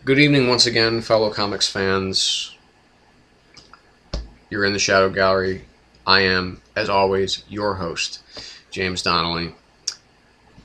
Good evening once again, fellow comics fans. You're in the Shadow Gallery. I am, as always, your host, James Donnelly.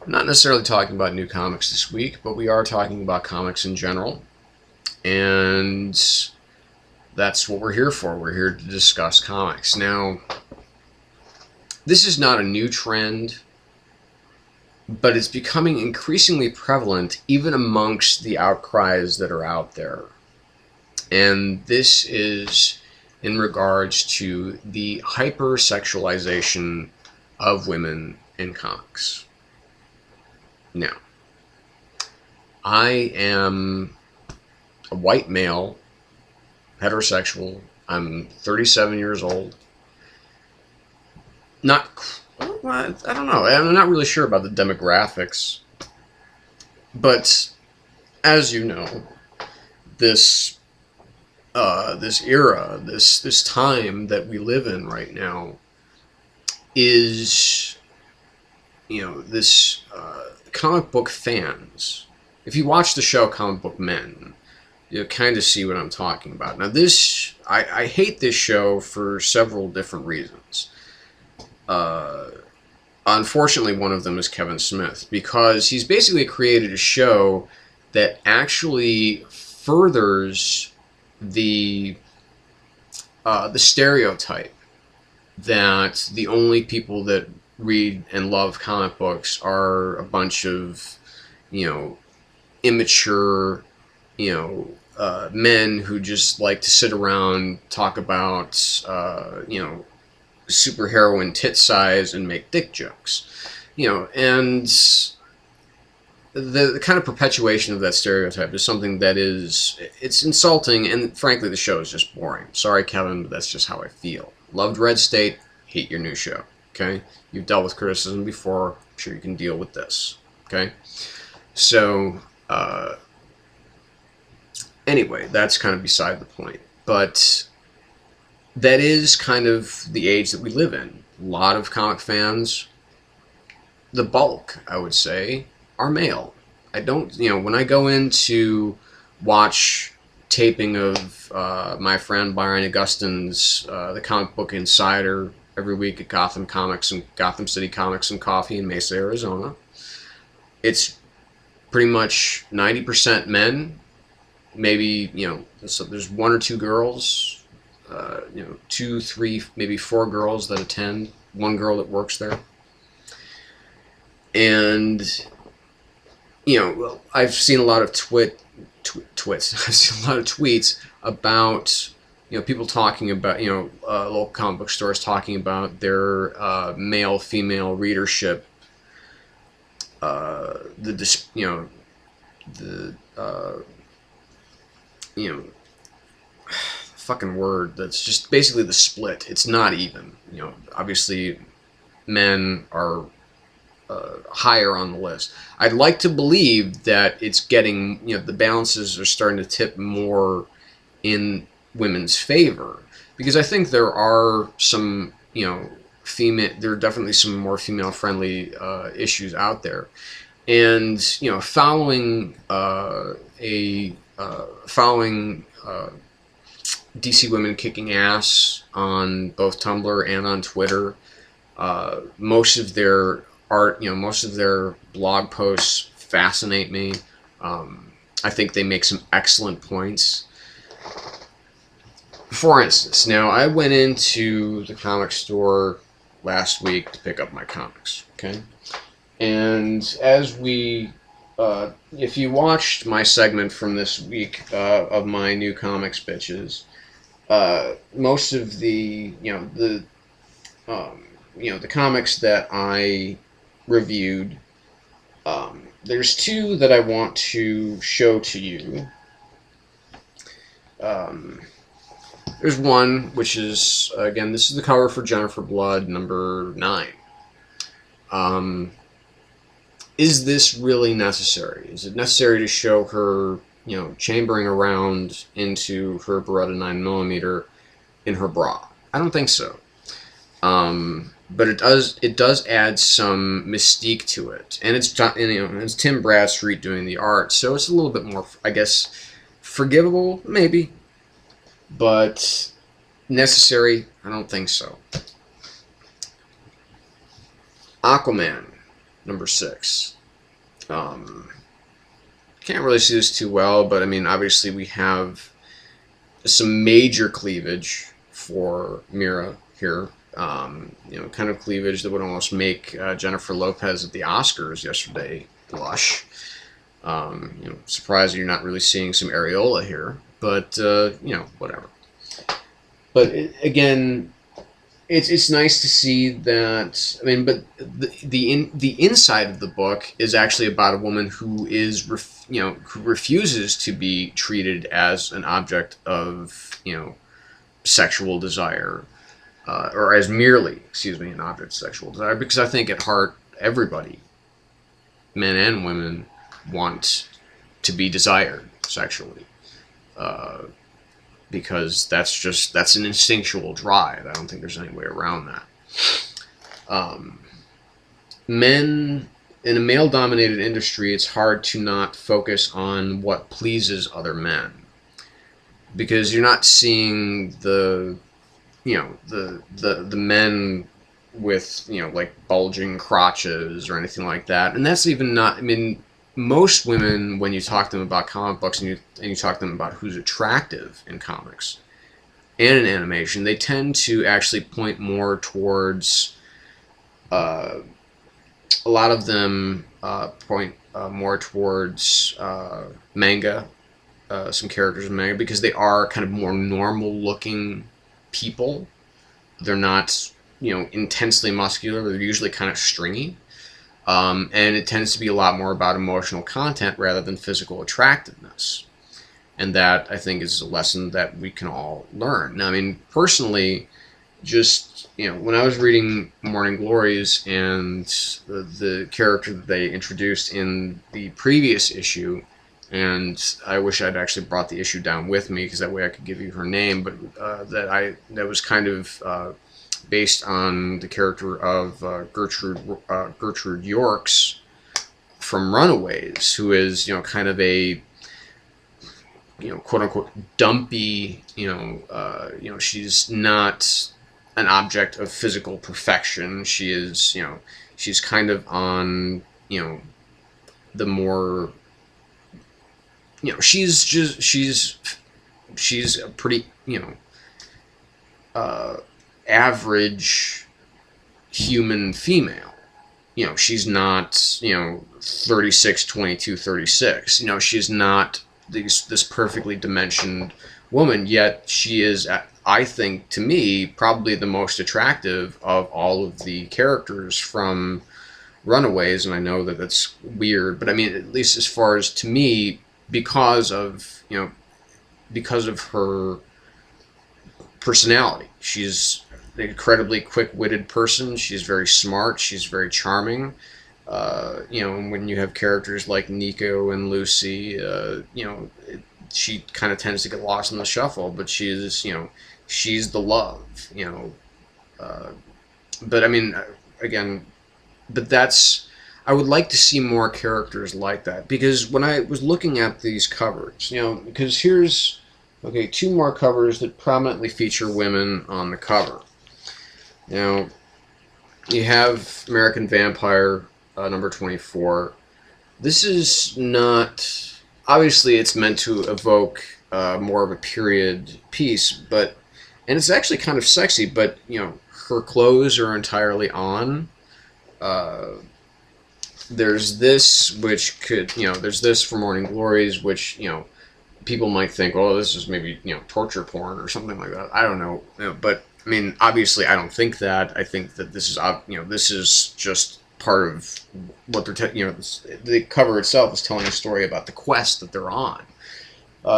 I'm not necessarily talking about new comics this week, but we are talking about comics in general. And that's what we're here for. We're here to discuss comics. Now, this is not a new trend, but it's becoming increasingly prevalent even amongst the outcries that are out there. And this is in regards to the hypersexualization of women in comics. Now, I am a white male, heterosexual. I'm 37 years old. I don't know. I'm not really sure about the demographics. But, as you know, this era, this time that we live in right now is, this comic book fans. If you watch the show Comic Book Men, you'll kind of see what I'm talking about. Now I hate this show for several different reasons. Unfortunately, one of them is Kevin Smith, because he's basically created a show that actually furthers the stereotype that the only people that read and love comic books are a bunch of, immature, men who just like to sit around, talk about, superheroine tit size and make dick jokes, and the kind of perpetuation of that stereotype is something that it's insulting, and frankly the show is just boring. Sorry, Kevin, but that's just how I feel. Loved Red State, hate your new show, okay? You've dealt with criticism before, I'm sure you can deal with this, okay? So, anyway, that's kind of beside the point, but that is kind of the age that we live in. A lot of comic fans, the bulk, I would say, are male. I don't, when I go in to watch taping of my friend Byron Augustin's The Comic Book Insider every week at Gotham City Comics and Coffee in Mesa, Arizona, it's pretty much 90% men. Maybe, so there's one or two girls, 2, 3, maybe 4 girls that attend, one girl that works there. And, I've seen a lot of twits. I've seen a lot of tweets about, people talking about, local comic book stores talking about their male-female readership, fucking word that's just basically the split. It's not even. Obviously men are higher on the list. I'd like to believe that it's getting, the balances are starting to tip more in women's favor, because I think there are some, there are definitely some more female-friendly issues out there, and following DC women kicking ass on both Tumblr and on Twitter. Most of their art, most of their blog posts fascinate me. I think they make some excellent points. For instance, now I went into the comic store last week to pick up my comics, okay? And as if you watched my segment from this week of my new comics bitches, most of the the comics that I reviewed, there's 2 that I want to show to you. There's one which is, again, this is the cover for Jennifer Blood number 9. Is this really necessary? Is it necessary to show her, chambering around into her Beretta 9mm in her bra? I don't think so. But it does add some mystique to it, and it's Tim Bradstreet doing the art, so it's a little bit more, I guess, Forgivable, maybe, but necessary, I don't think so. Aquaman, number 6. Can't really see this too well, but I mean, obviously we have some major cleavage for Mira here. Kind of cleavage that would almost make Jennifer Lopez at the Oscars yesterday blush. Surprised you're not really seeing some areola here, but whatever. But again, it's nice to see that. I mean, but the inside of the book is actually about a woman who is who refuses to be treated as an object of sexual desire, or as merely, an object of sexual desire. Because I think at heart, everybody, men and women, want to be desired sexually. Because that's an instinctual drive. I don't think there's any way around that. Men in a male-dominated industry, it's hard to not focus on what pleases other men, because you're not seeing the men with like bulging crotches or anything like that, and that's even not. I mean, most women, when you talk to them about comic books and you talk to them about who's attractive in comics and in animation, they tend to actually point more towards, a lot of them point more towards manga, some characters in manga, because they are kind of more normal looking people. They're not, intensely muscular. They're usually kind of stringy. And it tends to be a lot more about emotional content rather than physical attractiveness. And that, I think, is a lesson that we can all learn. Now, I mean, personally, just, when I was reading Morning Glories and the character that they introduced in the previous issue, and I wish I'd actually brought the issue down with me, because that way I could give you her name, but that was kind of based on the character of Gertrude Yorks from Runaways, who is kind of a quote unquote dumpy, she's not an object of physical perfection. She is she's kind of on the more she's a pretty average human female. She's not 36, 22, 36. She's not this perfectly dimensioned woman, yet she is, I think, to me, probably the most attractive of all of the characters from Runaways. And I know that that's weird, but I mean, at least as far as, to me, because of her personality. She's an incredibly quick-witted person. She's very smart. She's very charming. And when you have characters like Nico and Lucy, she kind of tends to get lost in the shuffle. But she's the love. But I mean, again, but that's. I would like to see more characters like that, because when I was looking at these covers, because here's. Okay, 2 more covers that prominently feature women on the cover. Now, you have American Vampire, number 24. This is not... Obviously, it's meant to evoke more of a period piece, but... And it's actually kind of sexy, but, her clothes are entirely on. There's this, which could... there's this for Morning Glories, which, people might think, oh, this is maybe, torture porn or something like that. I don't know. But, I mean, obviously I don't think that. I think that this is, this is just part of what they're, the cover itself is telling a story about the quest that they're on.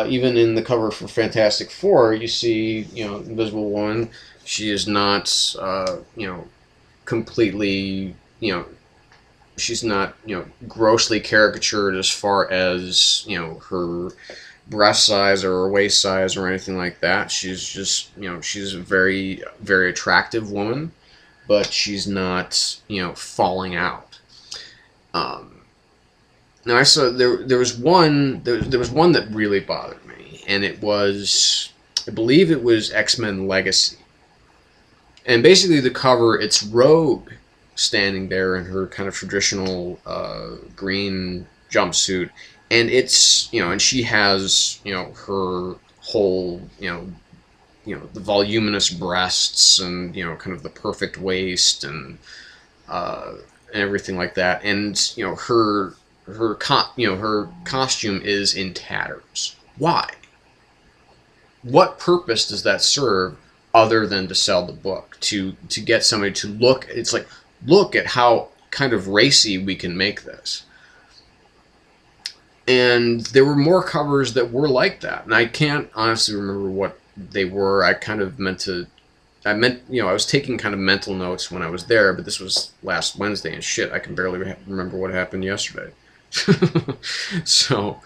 Even in the cover for Fantastic Four, you see, Invisible Woman. She is not, completely, she's not, grossly caricatured as far as, her breast size or her waist size or anything like that. She's just, she's a very, very attractive woman, but she's not, falling out. Now I saw there was one that really bothered me. and it was, I believe it was X-Men Legacy. And basically the cover, it's Rogue standing there in her kind of traditional green jumpsuit, and it's, you know, and she has, you know, her whole, the voluminous breasts, and, you know, kind of the perfect waist, and everything like that. And, you know, her costume is in tatters. Why? What purpose does that serve other than to sell the book, to get somebody to look? It's like, look at how kind of racy we can make this. And there were more covers that were like that, and I can't honestly remember what they were. I was taking kind of mental notes when I was there, but this was last Wednesday, and shit, I can barely remember what happened yesterday. So,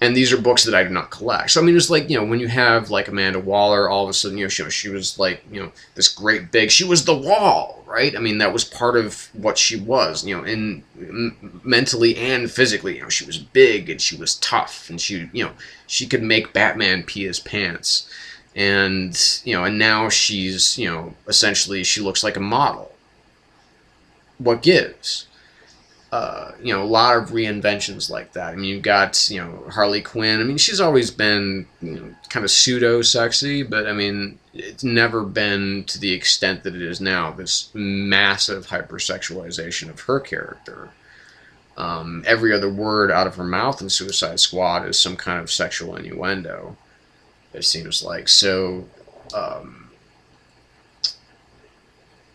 and these are books that I do not collect. So, I mean, it's like, you know, when you have, like, Amanda Waller, all of a sudden, you know, she was, like, you know, this great big, she was the Wall, right? I mean, that was part of what she was, you know, mentally and physically. You know, she was big, and she was tough, and she, you know, she could make Batman pee his pants. And, you know, and now she's, you know, essentially she looks like a model. What gives? You know, a lot of reinventions like that. I mean, you've got, you know, Harley Quinn. I mean, she's always been, you know, kind of pseudo-sexy, but, I mean, it's never been to the extent that it is now, this massive hypersexualization of her character. Every other word out of her mouth in Suicide Squad is some kind of sexual innuendo, it seems like. So,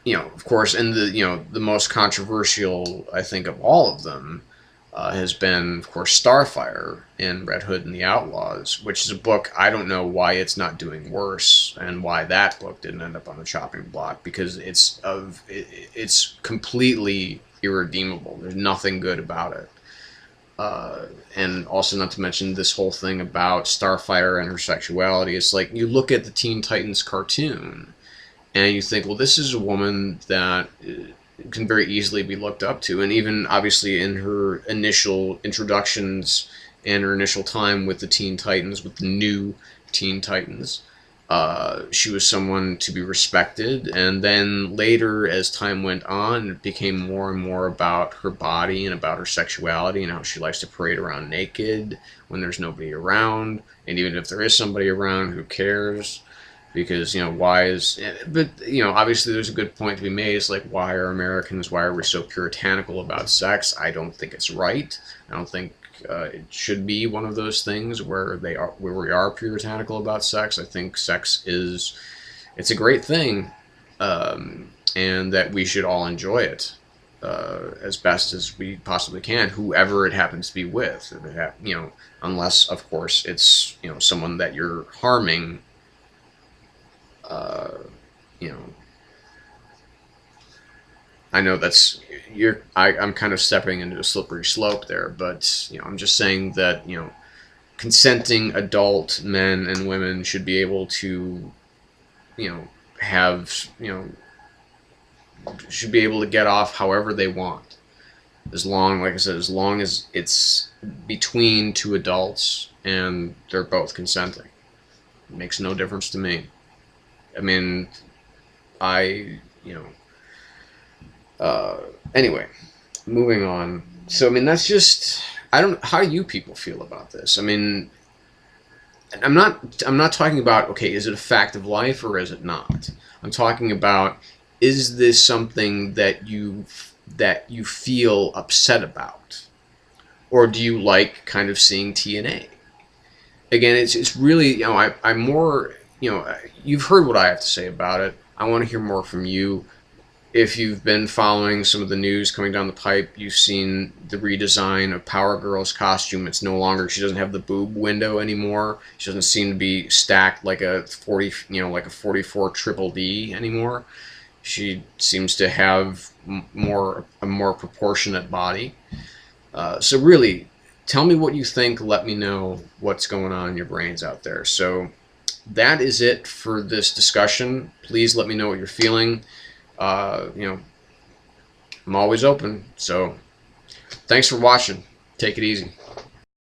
you know, of course, and the most controversial, I think, of all of them has been, of course, Starfire in Red Hood and the Outlaws, which is a book I don't know why it's not doing worse, and why that book didn't end up on the chopping block, because it's completely irredeemable. There's nothing good about it. And also, not to mention this whole thing about Starfire and her sexuality. It's like, you look at the Teen Titans cartoon, and you think, well, this is a woman that can very easily be looked up to. And even, obviously, in her initial introductions and her initial time with the Teen Titans, with the new Teen Titans, she was someone to be respected. And then later, as time went on, it became more and more about her body and about her sexuality, and how she likes to parade around naked when there's nobody around. And even if there is somebody around, who cares? Because, you know, but, you know, obviously there's a good point to be made. It's like, why are we so puritanical about sex? I don't think it's right. I don't think it should be one of those things where we are puritanical about sex. I think sex it's a great thing, and that we should all enjoy it as best as we possibly can, whoever it happens to be with. You know, unless, of course, it's, you know, someone that you're harming. You know, I know I'm kind of stepping into a slippery slope there, but, you know, I'm just saying that, you know, consenting adult men and women should be able to, you know, should be able to get off however they want. Like I said, as long as it's between two adults and they're both consenting. It makes no difference to me. I mean, anyway, moving on. So, I mean, that's just, how do you people feel about this? I mean, I'm not talking about, okay, is it a fact of life or is it not? I'm talking about, is this something that you feel upset about? Or do you like kind of seeing TNA? Again, it's really, you know, I'm more, you know, you've heard what I have to say about it. I want to hear more from you. If you've been following some of the news coming down the pipe, you've seen the redesign of Power Girl's costume. It's no longer, she doesn't have the boob window anymore. She doesn't seem to be stacked like a 44 triple D anymore. She seems to have a more proportionate body. So really, tell me what you think. Let me know what's going on in your brains out there. So that is it for this discussion. Please let me know what you're feeling. You know, I'm always open. So thanks for watching. Take it easy.